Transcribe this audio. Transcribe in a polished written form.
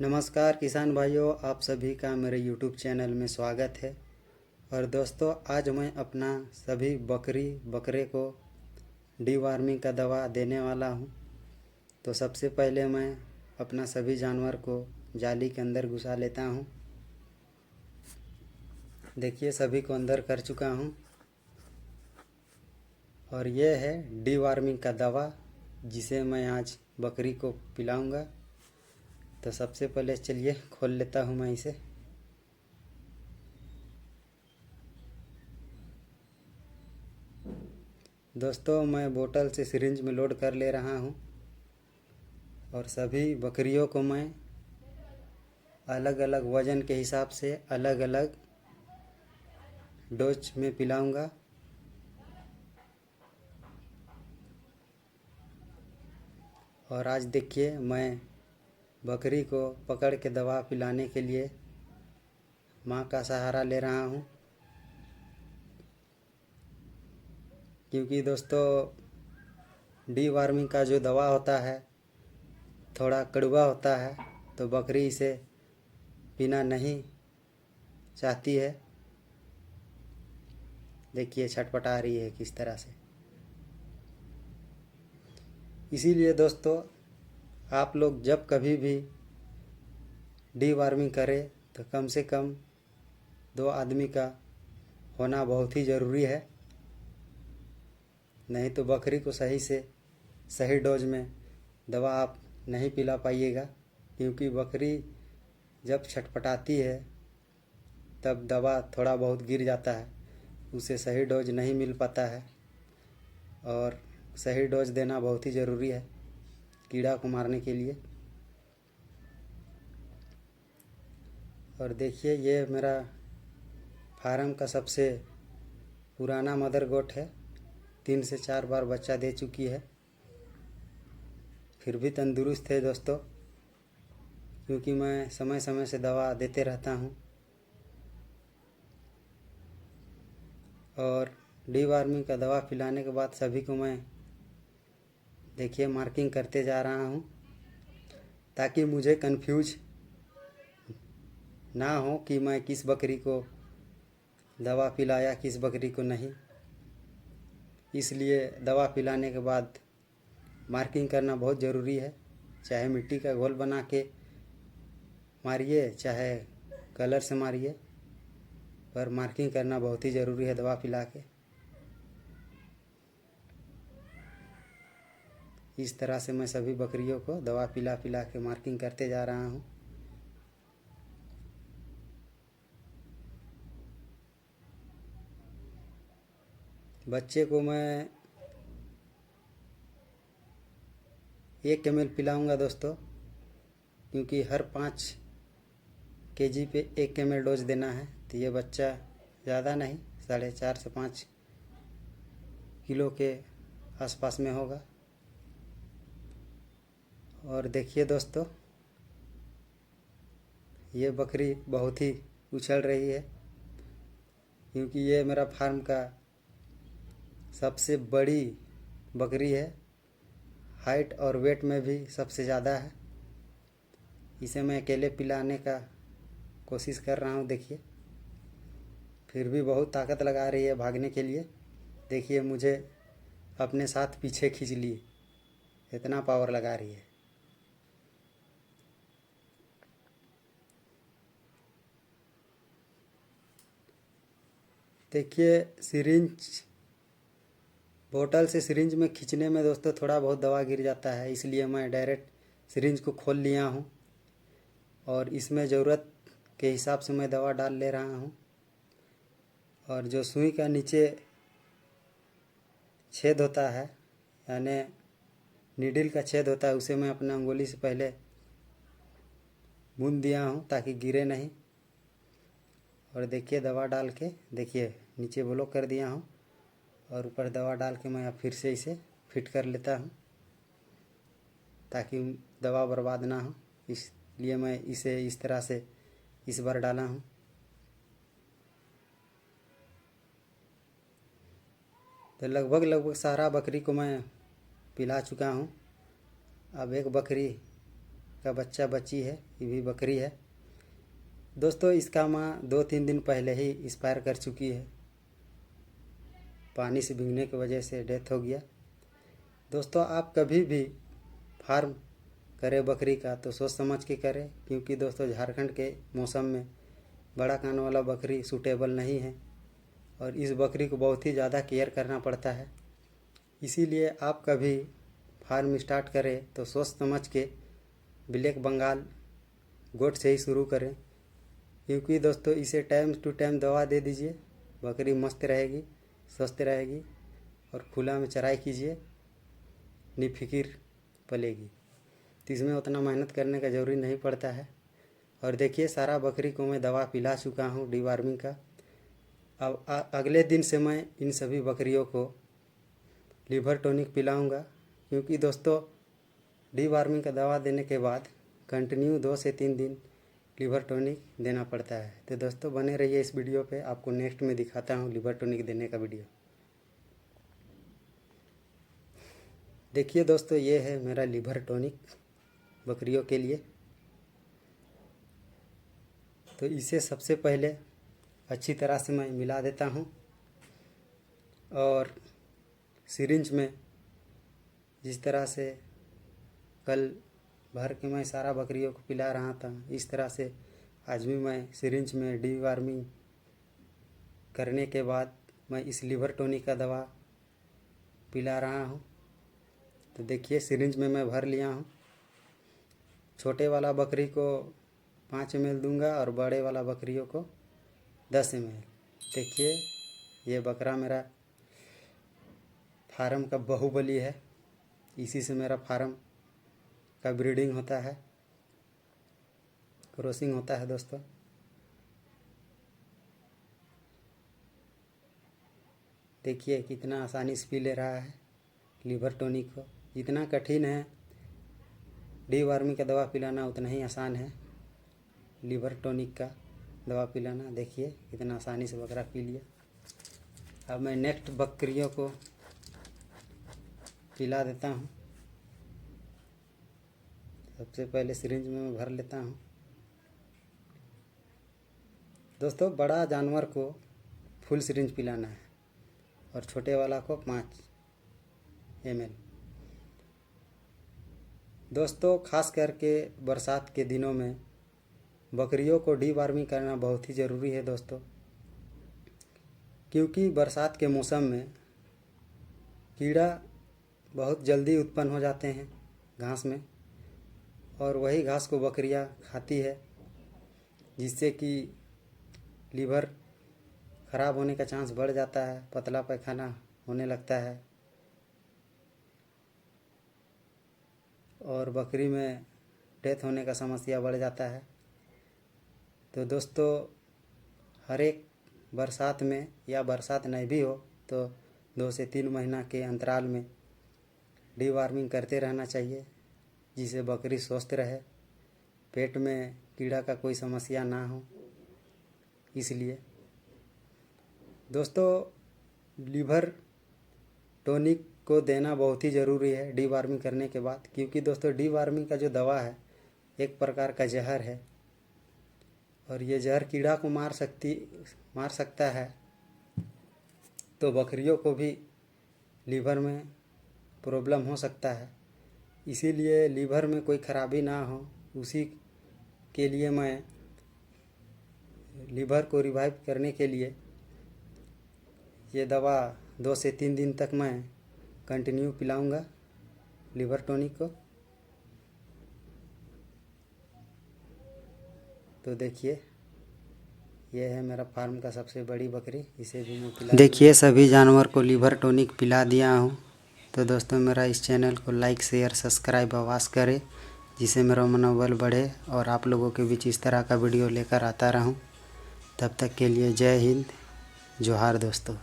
नमस्कार किसान भाइयों, आप सभी का मेरे YouTube चैनल में स्वागत है। और दोस्तों, आज मैं अपना सभी बकरे को डीवार्मिंग का दवा देने वाला हूं। तो सबसे पहले मैं अपना सभी जानवर को जाली के अंदर घुसा लेता हूं। देखिए, सभी को अंदर कर चुका हूं। और यह है डीवार्मिंग का दवा जिसे मैं आज बकरी को पिलाऊंगा। तो सबसे पहले चलिए खोल लेता हूं मैं इसे। दोस्तों, मैं बोतल से सिरिंज में लोड कर ले रहा हूं और सभी बकरियों को मैं अलग अलग वज़न के हिसाब से अलग अलग डोज में पिलाऊंगा। और आज देखिए, मैं बकरी को पकड़ के दवा पिलाने के लिए माँ का सहारा ले रहा हूँ, क्योंकि दोस्तों डीवार्मिंग का जो दवा होता है थोड़ा कड़वा होता है, तो बकरी इसे पीना नहीं चाहती है। देखिए, छटपटा रही है किस तरह से। इसीलिए दोस्तों, आप लोग जब कभी भी डीवार्मिंग करें तो कम से कम 2 आदमी का होना बहुत ही ज़रूरी है। नहीं तो बकरी को सही डोज में दवा आप नहीं पिला पाइएगा, क्योंकि बकरी जब छटपटाती है तब दवा थोड़ा बहुत गिर जाता है, उसे सही डोज नहीं मिल पाता है। और सही डोज देना बहुत ही ज़रूरी है कीड़ा को मारने के लिए। और देखिए, ये मेरा फार्म का सबसे पुराना मदर गोट है। 3 से 4 बार बच्चा दे चुकी है, फिर भी तंदुरुस्त है दोस्तों, क्योंकि मैं समय समय से दवा देते रहता हूँ। और डीवार्मिंग का दवा पिलाने के बाद सभी को मैं देखिए मार्किंग करते जा रहा हूँ, ताकि मुझे कंफ्यूज ना हो कि मैं किस बकरी को दवा पिलाया, किस बकरी को नहीं। इसलिए दवा पिलाने के बाद मार्किंग करना बहुत ज़रूरी है। चाहे मिट्टी का घोल बना के मारिए, चाहे कलर से मारिए, पर मार्किंग करना बहुत ही ज़रूरी है दवा पिला के। इस तरह से मैं सभी बकरियों को दवा पिला पिला के मार्किंग करते जा रहा हूँ। बच्चे को मैं 1 ml पिलाऊंगा दोस्तों, क्योंकि हर 5 kg पे 1 ml डोज देना है। तो ये बच्चा ज़्यादा नहीं, 4.5 से 5 किलो के आसपास में होगा। और देखिए दोस्तों, ये बकरी बहुत ही उछल रही है, क्योंकि ये मेरा फार्म का सबसे बड़ी बकरी है। हाइट और वेट में भी सबसे ज़्यादा है। इसे मैं अकेले पिलाने का कोशिश कर रहा हूँ। देखिए, फिर भी बहुत ताकत लगा रही है भागने के लिए। देखिए, मुझे अपने साथ पीछे खींच लिए, इतना पावर लगा रही है। देखिए, बोतल से सिरिंज में खींचने में दोस्तों थोड़ा बहुत दवा गिर जाता है, इसलिए मैं डायरेक्ट सिरिंज को खोल लिया हूँ और इसमें ज़रूरत के हिसाब से मैं दवा डाल ले रहा हूँ। और जो सुई का नीचे छेद होता है, यानी नीडल का छेद होता है, उसे मैं अपना अंगुली से पहले बूंद दिया हूँ ताकि गिरे नहीं। और देखिए, दवा डाल के देखिए नीचे ब्लॉक कर दिया हूँ और ऊपर दवा डाल के मैं अब फिर से इसे फिट कर लेता हूँ, ताकि दवा बर्बाद ना हो। इसलिए मैं इसे इस तरह से इस बार डाला हूँ। तो लगभग सारा बकरी को मैं पिला चुका हूँ। अब एक बकरी का बच्चा बच्ची है, ये भी बकरी है दोस्तों। इसका माँ 2-3 दिन पहले ही एक्सपायर कर चुकी है, पानी से भीगने की वजह से डेथ हो गया। दोस्तों आप कभी भी फार्म करें बकरी का तो सोच समझ के करें, क्योंकि दोस्तों झारखंड के मौसम में बड़ा कान वाला बकरी सूटेबल नहीं है और इस बकरी को बहुत ही ज़्यादा केयर करना पड़ता है। इसीलिए आप कभी फार्म स्टार्ट करें तो सोच समझ के ब्लैक बंगाल गोट से ही शुरू करें, क्योंकि दोस्तों इसे टाइम टू टाइम दवा दे दीजिए, बकरी मस्त रहेगी, स्वस्थ रहेगी और खुला में चराई कीजिए, निफिकिर पलेगी। तो इसमें उतना मेहनत करने का ज़रूरी नहीं पड़ता है। और देखिए सारा बकरी को मैं दवा पिला चुका हूँ डीवार्मिंग का। अब अगले दिन से मैं इन सभी बकरियों को लीवर टॉनिक पिलाऊंगा, क्योंकि दोस्तों डीवार्मिंग का दवा देने के बाद कंटिन्यू 2 से 3 दिन लीवर टॉनिक देना पड़ता है। तो दोस्तों बने रहिए इस वीडियो पे, आपको नेक्स्ट में दिखाता हूँ लीवर टॉनिक देने का वीडियो। देखिए दोस्तों ये है मेरा लीवर टॉनिक बकरियों के लिए। तो इसे सबसे पहले अच्छी तरह से मैं मिला देता हूँ और सिरिंज में जिस तरह से कल भर के मैं सारा बकरियों को पिला रहा था, इस तरह से आज भी मैं सिरिंज में डीवार्मिंग करने के बाद मैं इस लीवर टॉनिक का दवा पिला रहा हूँ। तो देखिए सिरिंज में मैं भर लिया हूँ। छोटे वाला बकरी को 5 ml दूंगा और बड़े वाला बकरियों को 10 ml। देखिए ये बकरा मेरा फार्म का बाहुबली है, इसी से मेरा फार्म का ब्रीडिंग होता है, क्रॉसिंग होता है दोस्तों। देखिए कितना आसानी से पी ले रहा है लीवर टॉनिक को। जितना कठिन है डीवार्मिंग का दवा पिलाना, उतना ही आसान है लीवर टॉनिक का दवा पिलाना। देखिए कितना आसानी से बकरा पी लिया। अब मैं नेक्स्ट बकरियों को पिला देता हूँ। सबसे पहले सिरिंज में मैं भर लेता हूँ। दोस्तों बड़ा जानवर को फुल सिरिंज पिलाना है और छोटे वाला को 5 ml। दोस्तों खास करके बरसात के दिनों में बकरियों को डीवार्मिंग करना बहुत ही ज़रूरी है दोस्तों, क्योंकि बरसात के मौसम में कीड़ा बहुत जल्दी उत्पन्न हो जाते हैं घास में, और वही घास को बकरियां खाती है, जिससे कि लीवर ख़राब होने का चांस बढ़ जाता है, पतला पैखाना होने लगता है और बकरी में डेथ होने का समस्या बढ़ जाता है। तो दोस्तों हर एक बरसात में या बरसात नहीं भी हो तो 2 से 3 महीना के अंतराल में डीवार्मिंग करते रहना चाहिए, जिससे बकरी स्वस्थ रहे, पेट में कीड़ा का कोई समस्या ना हो। इसलिए दोस्तों लीवर टॉनिक को देना बहुत ही ज़रूरी है डीवार्मिंग करने के बाद, क्योंकि दोस्तों डीवार्मिंग का जो दवा है एक प्रकार का जहर है और ये जहर कीड़ा को मार सकता है। तो बकरियों को भी लीवर में प्रॉब्लम हो सकता है। इसीलिए लीवर में कोई खराबी ना हो, उसी के लिए मैं लीवर को रिवाइव करने के लिए ये दवा 2 से 3 दिन तक मैं कंटिन्यू पिलाऊंगा लीवर टॉनिक को। तो देखिए ये है मेरा फार्म का सबसे बड़ी बकरी, इसे भी मैं पिला। देखिए सभी जानवर को लीवर टॉनिक पिला दिया हूँ। तो दोस्तों मेरा इस चैनल को लाइक शेयर सब्सक्राइब अवश्य करें, जिससे मेरा मनोबल बढ़े और आप लोगों के बीच इस तरह का वीडियो लेकर आता रहूँ। तब तक के लिए जय हिंद, जोहार दोस्तों।